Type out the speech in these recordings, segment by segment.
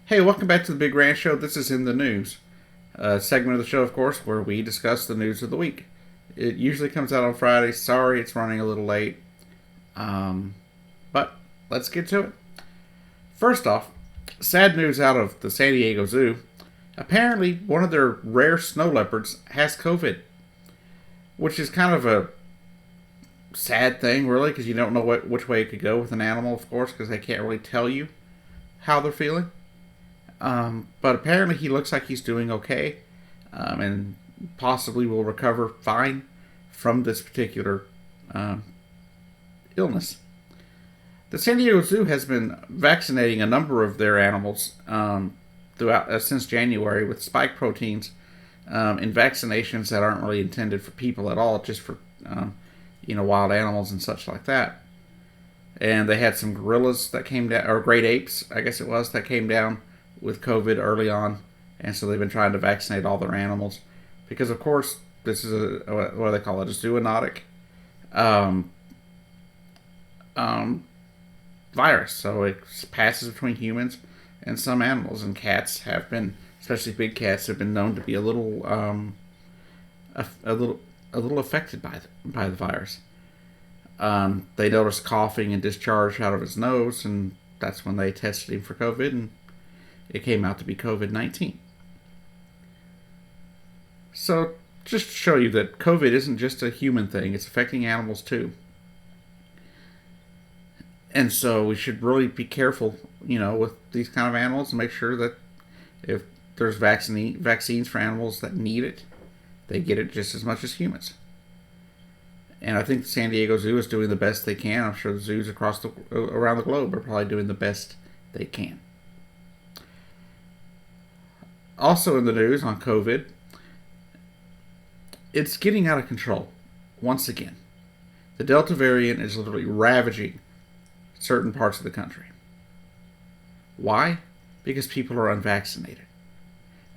Hey, welcome back to the Big Ranch Show. This is In the News, a segment of the show, of course, where we discuss the news of the week. It usually comes out on Friday. Sorry, it's running a little late. But let's get to it. First off, sad news out of the San Diego Zoo. Apparently, one of their rare snow leopards has COVID, which is kind of a sad thing, really, because you don't know which way it could go with an animal, of course, because they can't really tell you how they're feeling. But apparently he looks like he's doing okay, and possibly will recover fine from this particular illness. The San Diego Zoo has been vaccinating a number of their animals throughout since January with spike proteins in vaccinations that aren't really intended for people at all, just for wild animals and such like that. And they had some gorillas that came down, or great apes, I guess it was, that came down with COVID early on, and so they've been trying to vaccinate all their animals because, of course, this is what do they call it? A zoonotic virus. So it passes between humans and some animals, and cats have been, especially big cats, have been known to be a little affected by the virus. They noticed coughing and discharge out of his nose, and that's when they tested him for COVID, and it came out to be COVID-19. So, just to show you that COVID isn't just a human thing, it's affecting animals too. And so we should really be careful, with these kind of animals and make sure that if there's vaccines for animals that need it, they get it just as much as humans. And I think the San Diego Zoo is doing the best they can. I'm sure the zoos around the globe are probably doing the best they can. Also in the news on COVID, it's getting out of control once again. The Delta variant is literally ravaging certain parts of the country. Why? Because people are unvaccinated.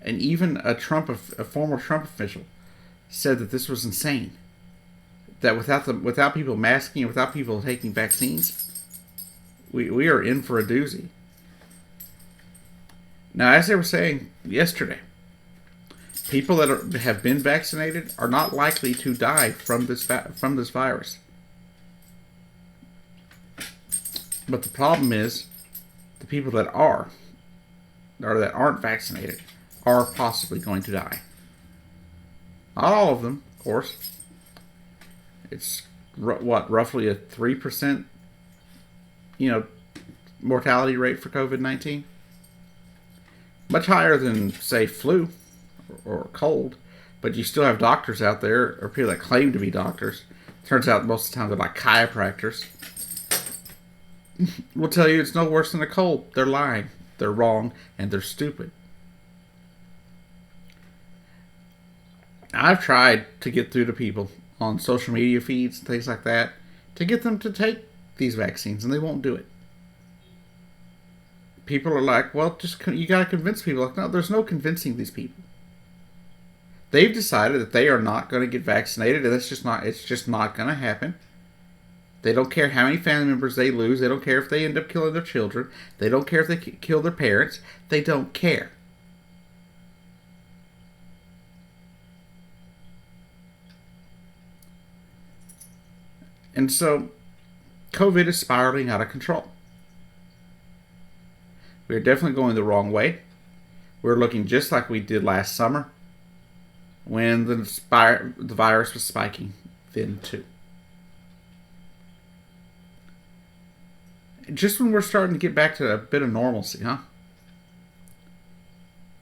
And even a former Trump official said that this was insane. That without people masking, without people taking vaccines, we are in for a doozy. Now, as they were saying yesterday, people that have been vaccinated are not likely to die from this virus. But the problem is, the people that are, or that aren't vaccinated, are possibly going to die. Not all of them, of course. It's roughly a 3%, mortality rate for COVID-19. Much higher than, say, flu or cold, but you still have doctors out there, or people that claim to be doctors. Turns out most of the time they're like chiropractors. Will tell you it's no worse than a cold. They're lying, they're wrong, and they're stupid. I've tried to get through to people on social media feeds and things like that to get them to take these vaccines, and they won't do it. People are like, well, you got to convince people. Like, no, there's no convincing these people. They've decided that they are not going to get vaccinated, and it's just not going to happen. They don't care how many family members they lose. They don't care if they end up killing their children. They don't care if they kill their parents. They don't care. And so, COVID is spiraling out of control. We're definitely going the wrong way. We're looking just like we did last summer when the virus was spiking then too. Just when we're starting to get back to a bit of normalcy, huh?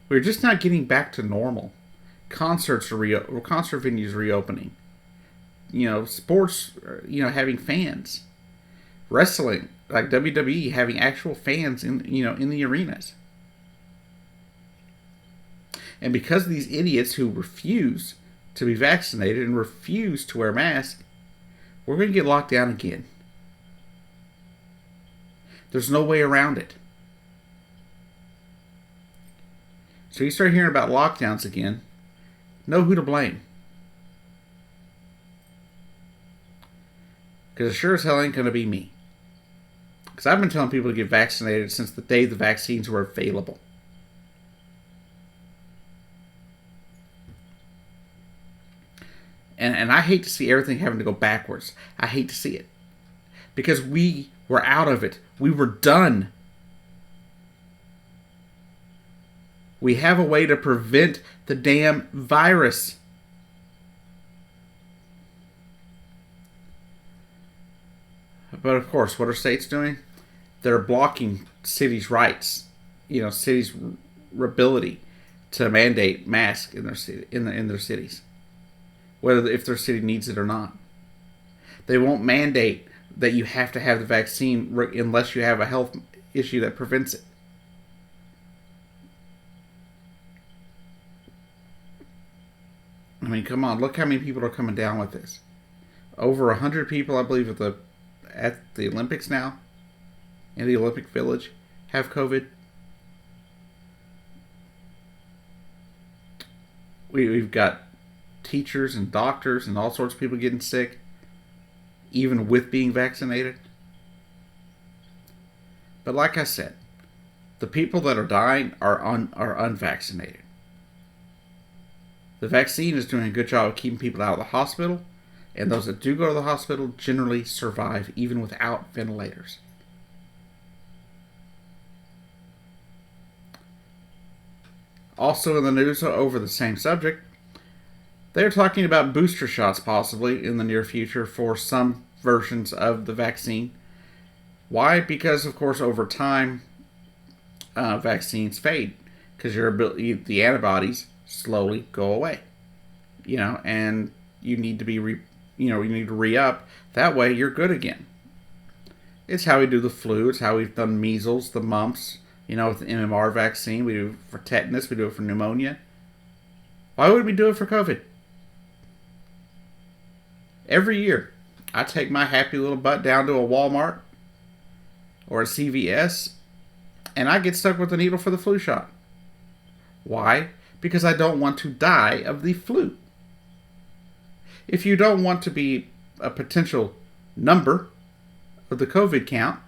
We're just not getting back to normal. Concert venues reopening. Sports, having fans. Wrestling, like WWE, having actual fans in the arenas. And because of these idiots who refuse to be vaccinated and refuse to wear masks, we're going to get locked down again. There's no way around it. So you start hearing about lockdowns again, know who to blame. Because it sure as hell ain't going to be me. Because I've been telling people to get vaccinated since the day the vaccines were available. And I hate to see everything having to go backwards. I hate to see it. Because we were out of it. We were done. We have a way to prevent the damn virus. But of course, what are states doing? They're blocking cities' rights. Cities' ability to mandate masks in their city, in their cities, if their city needs it or not. They won't mandate that you have to have the vaccine unless you have a health issue that prevents it. I mean, come on, look how many people are coming down with this. Over 100 people, I believe, at the Olympics now, in the Olympic Village, have COVID. We've got teachers and doctors and all sorts of people getting sick, even with being vaccinated. But like I said, the people that are dying are unvaccinated. The vaccine is doing a good job of keeping people out of the hospital, and those that do go to the hospital generally survive even without ventilators. Also in the news over the same subject, they're talking about booster shots possibly in the near future for some versions of the vaccine. Why? Because, of course, over time, vaccines fade because the antibodies slowly go away. And you need to you need to re-up. That way, you're good again. It's how we do the flu. It's how we've done measles, the mumps. With the MMR vaccine, we do it for tetanus, we do it for pneumonia. Why would we do it for COVID? Every year, I take my happy little butt down to a Walmart or a CVS, and I get stuck with a needle for the flu shot. Why? Because I don't want to die of the flu. If you don't want to be a potential number of the COVID count,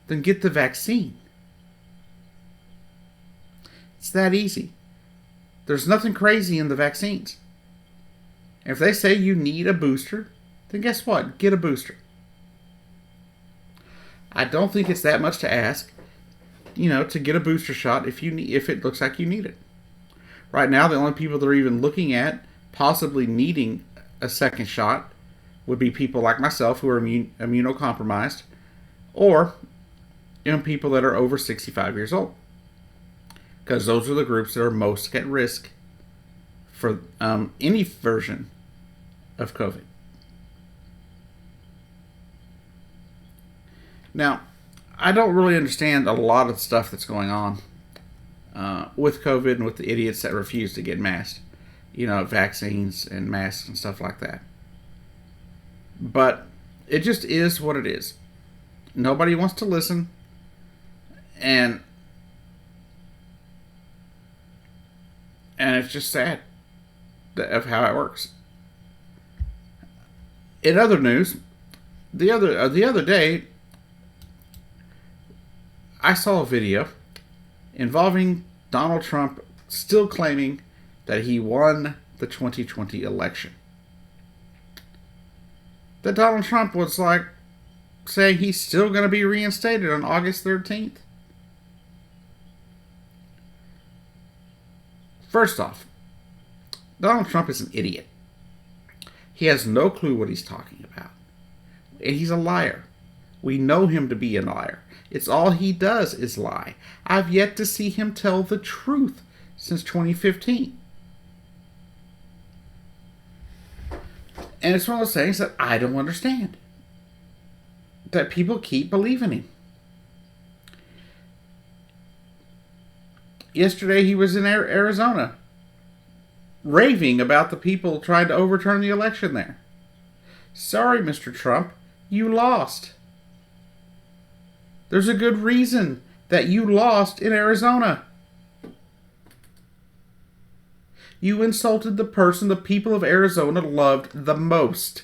then get the vaccine. It's that easy. There's nothing crazy in the vaccines. If they say you need a booster, then guess what? Get a booster. I don't think it's that much to ask, to get a booster shot if it looks like you need it. Right now, the only people that are even looking at possibly needing a second shot would be people like myself who are immunocompromised, or people that are over 65 years old. Because those are the groups that are most at risk for any version of COVID. Now, I don't really understand a lot of the stuff that's going on with COVID and with the idiots that refuse to get masked. Vaccines and masks and stuff like that. But it just is what it is. Nobody wants to listen. And it's just sad of how it works. In other news, the other day, I saw a video involving Donald Trump still claiming that he won the 2020 election. That Donald Trump was saying he's still going to be reinstated on August 13th. First off, Donald Trump is an idiot. He has no clue what he's talking about. And he's a liar. We know him to be a liar. It's all he does is lie. I've yet to see him tell the truth since 2015. And it's one of those things that I don't understand. That people keep believing him. Yesterday he was in Arizona, raving about the people trying to overturn the election there. Sorry, Mr. Trump, you lost. There's a good reason that you lost in Arizona. You insulted the person the people of Arizona loved the most.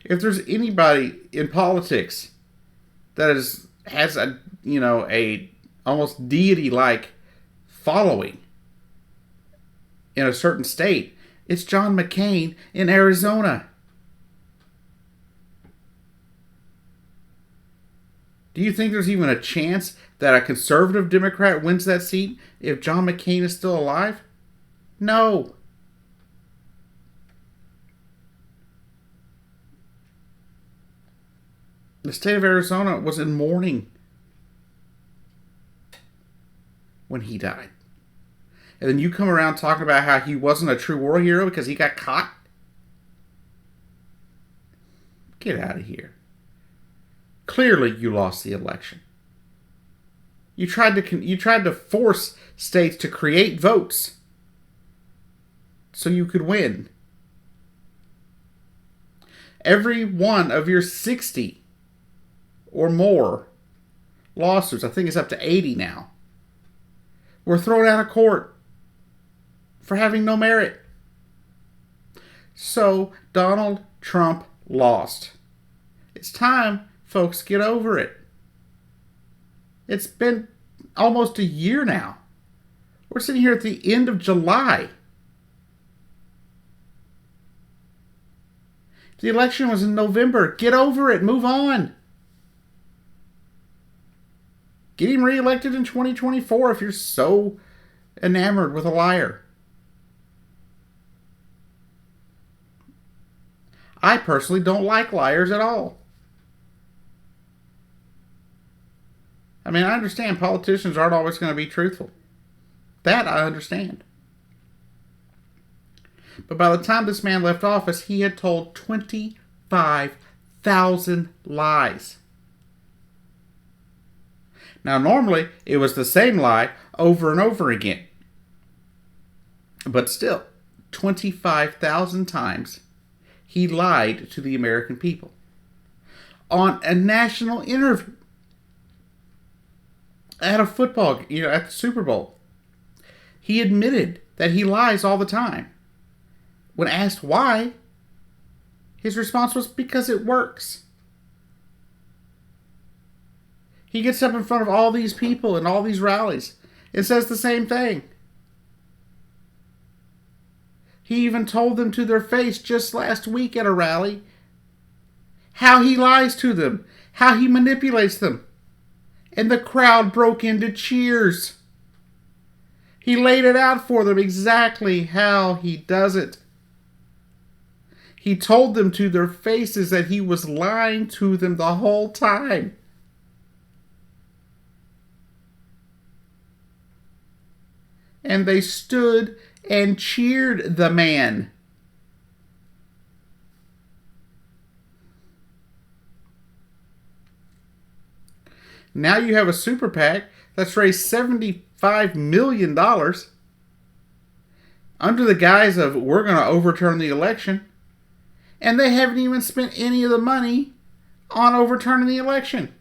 If there's anybody in politics that has a almost deity-like following, in a certain state. It's John McCain in Arizona. Do you think there's even a chance that a conservative Democrat wins that seat if John McCain is still alive? No. The state of Arizona was in mourning when he died. And then you come around talking about how he wasn't a true war hero because he got caught? Get out of here. Clearly, you lost the election. You tried to force states to create votes so you could win. Every one of your 60 or more lawsuits, I think it's up to 80 now, were thrown out of court for having no merit. So Donald Trump lost. It's time, folks, get over it. It's been almost a year now. We're sitting here at the end of July. The election was in November. Get over it. Move on. Get him reelected in 2024 if you're so enamored with a liar. I personally don't like liars at all. I mean, I understand politicians aren't always going to be truthful. That I understand. But by the time this man left office, he had told 25,000 lies. Now, normally, it was the same lie over and over again. But still, 25,000 times, he lied to the American people. On a national interview. At a football, at the Super Bowl. He admitted that he lies all the time. When asked why, his response was because it works. He gets up in front of all these people and all these rallies and says the same thing. He even told them to their face just last week at a rally how he lies to them, how he manipulates them. And the crowd broke into cheers. He laid it out for them exactly how he does it. He told them to their faces that he was lying to them the whole time. And they stood and cheered the man. Now you have a super PAC that's raised $75 million under the guise of we're going to overturn the election. And they haven't even spent any of the money on overturning the election.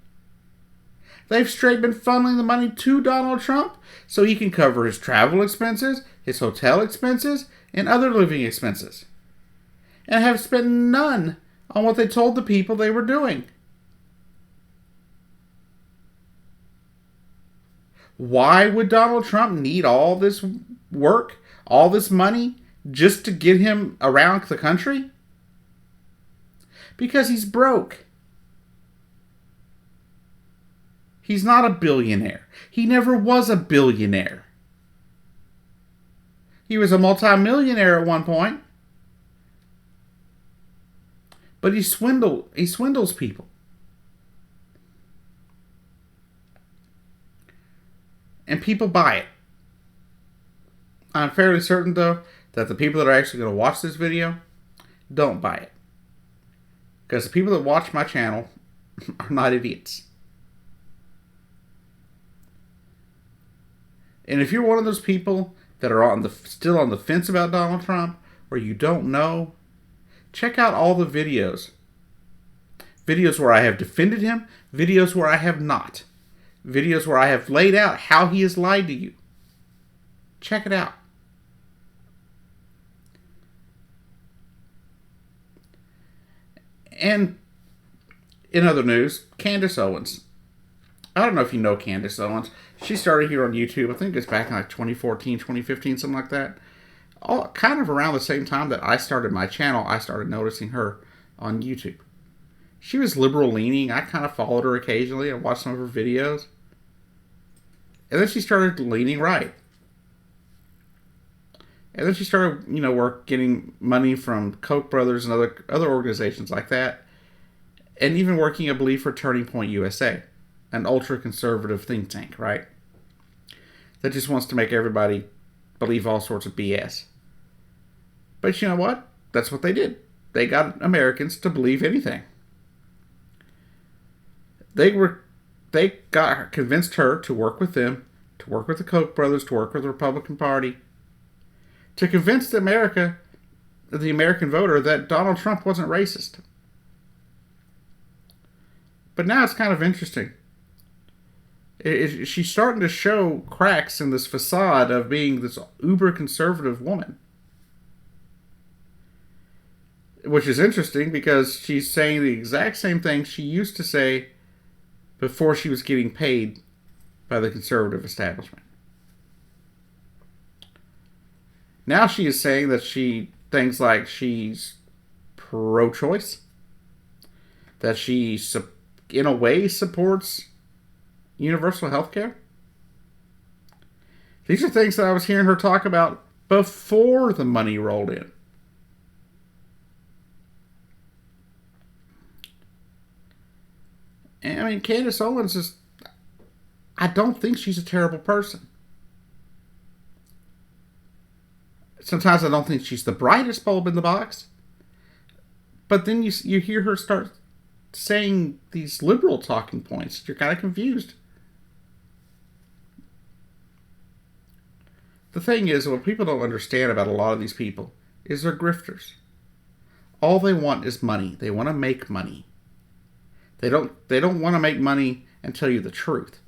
They've straight been funneling the money to Donald Trump so he can cover his travel expenses, his hotel expenses, and other living expenses. And have spent none on what they told the people they were doing. Why would Donald Trump need all this work, all this money, just to get him around the country? Because he's broke. He's not a billionaire. He never was a billionaire. He was a multimillionaire at one point. But he swindles people. And people buy it. I'm fairly certain, though, that the people that are actually going to watch this video don't buy it. Because the people that watch my channel are not idiots. And if you're one of those people that are still on the fence about Donald Trump, or you don't know, check out all the videos. Videos where I have defended him, videos where I have not. Videos where I have laid out how he has lied to you. Check it out. And in other news, Candice Owens. I don't know if you know Candice Owens. She started here on YouTube. I think it's back in like 2014, 2015, something like that. all kind of around the same time that I started my channel, I started noticing her on YouTube. She was liberal leaning. I kind of followed her occasionally. I watched some of her videos. And then she started leaning right. And then she started, getting money from Koch brothers and other organizations like that. And even working, I believe, for Turning Point USA, an ultra-conservative think tank, right? That just wants to make everybody believe all sorts of BS. But you know what? That's what they did. They got Americans to believe anything. They convinced her to work with them, to work with the Koch brothers, to work with the Republican Party, to convince the American voter that Donald Trump wasn't racist. But now it's kind of interesting. She's starting to show cracks in this facade of being this uber conservative woman. Which is interesting because she's saying the exact same thing she used to say before she was getting paid by the conservative establishment. Now she is saying that things like she's pro-choice, that she, in a way, supports universal health care. These are things that I was hearing her talk about before the money rolled in. And, I mean, Candice Owens I don't think she's a terrible person. Sometimes I don't think she's the brightest bulb in the box. But then you hear her start saying these liberal talking points. You're kind of confused. The thing is, what people don't understand about a lot of these people is they're grifters. All they want is money. They want to make money. They don't want to make money and tell you the truth.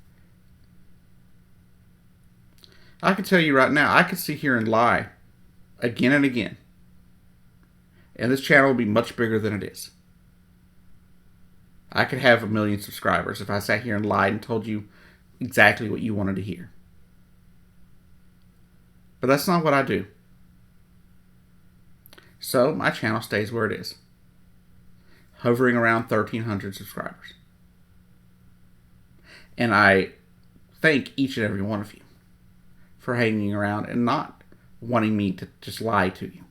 I can tell you right now, I could sit here and lie again and again. And this channel would be much bigger than it is. I could have 1 million subscribers if I sat here and lied and told you exactly what you wanted to hear. But that's not what I do. So my channel stays where it is. Hovering around 1,300 subscribers. And I thank each and every one of you for hanging around and not wanting me to just lie to you.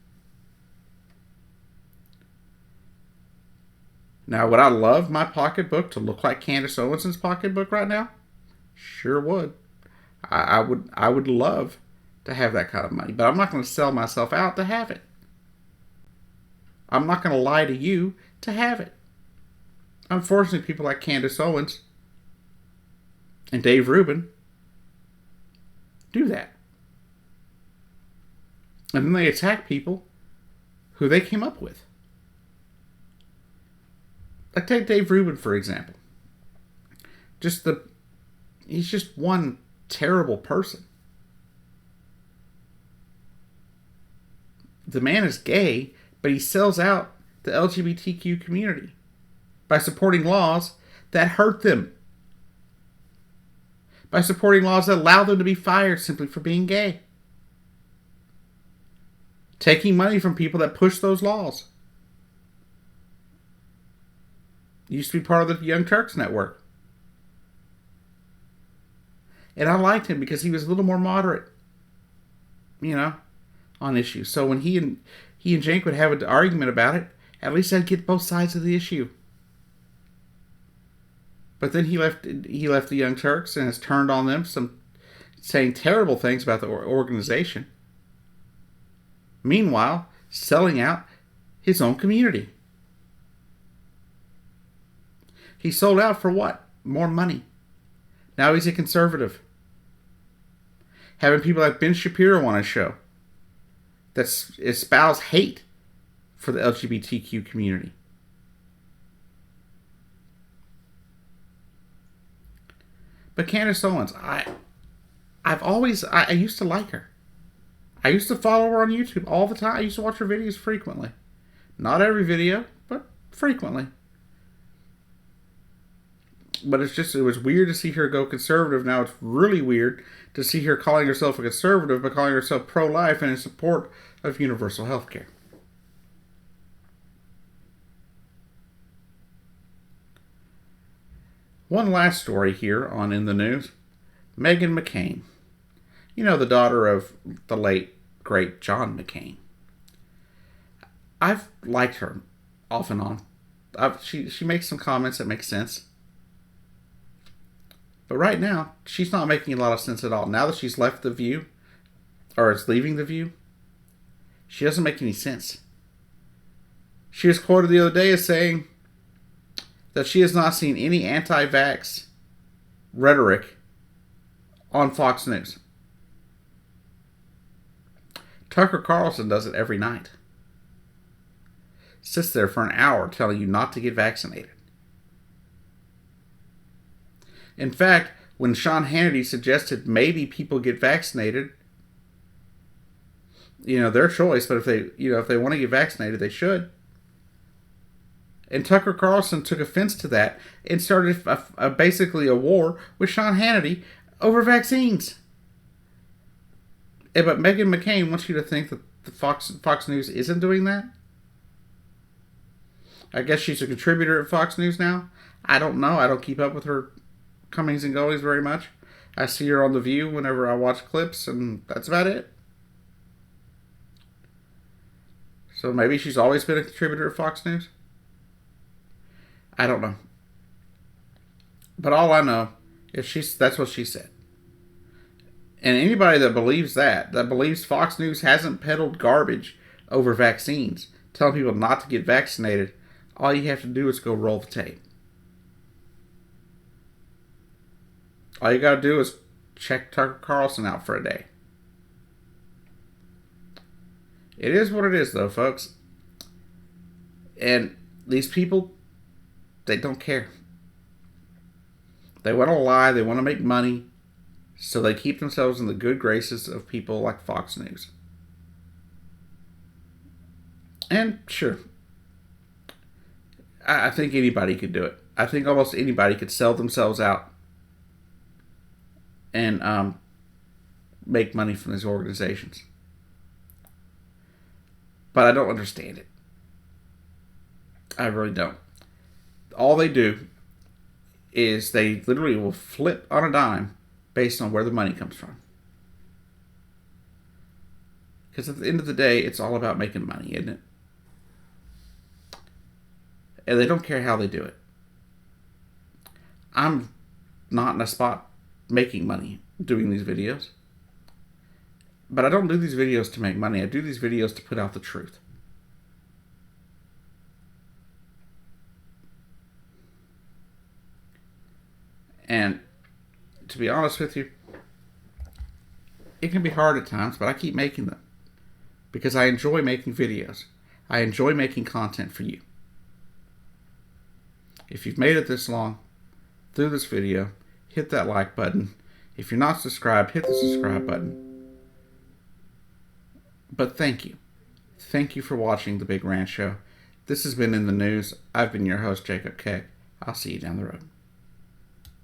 Now, would I love my pocketbook to look like Candice Owens' pocketbook right now? Sure would. I would love to have that kind of money, but I'm not going to sell myself out to have it. I'm not going to lie to you to have it. Unfortunately, people like Candice Owens and Dave Rubin do that. And then they attack people who they came up with. Like take Dave Rubin, for example. He's just one terrible person. The man is gay, but he sells out the LGBTQ community by supporting laws that hurt them. By supporting laws that allow them to be fired simply for being gay. Taking money from people that push those laws. He used to be part of the Young Turks network. And I liked him because he was a little more moderate, on issues. So when he and Cenk would have an argument about it, at least I'd get both sides of the issue. But then he left the Young Turks and has turned on them, saying terrible things about the organization. Meanwhile, selling out his own community. He sold out for what? More money. Now he's a conservative. Having people like Ben Shapiro on his show that espouse hate for the LGBTQ community. But Candice Owens, I used to like her. I used to follow her on YouTube all the time. I used to watch her videos frequently. Not every video, but frequently. But it was weird to see her go conservative. Now it's really weird to see her calling herself a conservative, but calling herself pro-life and in support of universal health care. One last story here on In the News. Meghan McCain. You know, the daughter of the late, great John McCain. I've liked her off and on. She makes some comments that make sense. But right now, she's not making a lot of sense at all. Now that she's left The View, or is leaving The View, she doesn't make any sense. She was quoted the other day as saying that she has not seen any anti-vax rhetoric on Fox News. Tucker Carlson does it every night. Sits there for an hour telling you not to get vaccinated. In fact, when Sean Hannity suggested maybe people get vaccinated, their choice, but if they want to get vaccinated, they should. And Tucker Carlson took offense to that and started basically a war with Sean Hannity over vaccines. But Meghan McCain wants you to think that the Fox News isn't doing that. I guess she's a contributor at Fox News now. I don't know. I don't keep up with her comings and goings very much. I see her on The View whenever I watch clips, and that's about it. So maybe she's always been a contributor at Fox News. I don't know. But all I know is that's what she said. And anybody that believes that believes Fox News hasn't peddled garbage over vaccines, telling people not to get vaccinated, all you have to do is go roll the tape. All you got to do is check Tucker Carlson out for a day. It is what it is, though, folks. And these people, they don't care. They want to lie. They want to make money. So they keep themselves in the good graces of people like Fox News. And sure, I think anybody could do it. I think almost anybody could sell themselves out and make money from these organizations. But I don't understand it. I really don't. All they do is they literally will flip on a dime based on where the money comes from. Because at the end of the day, it's all about making money, isn't it? And they don't care how they do it. I'm not in a spot making money doing these videos. But I don't do these videos to make money. I do these videos to put out the truth. And to be honest with you, it can be hard at times, but I keep making them. Because I enjoy making videos. I enjoy making content for you. If you've made it this long through this video, hit that like button. If you're not subscribed, hit the subscribe button. But thank you. Thank you for watching The Big Rant Show. This has been In the News. I've been your host, Jacob Keck. I'll see you down the road.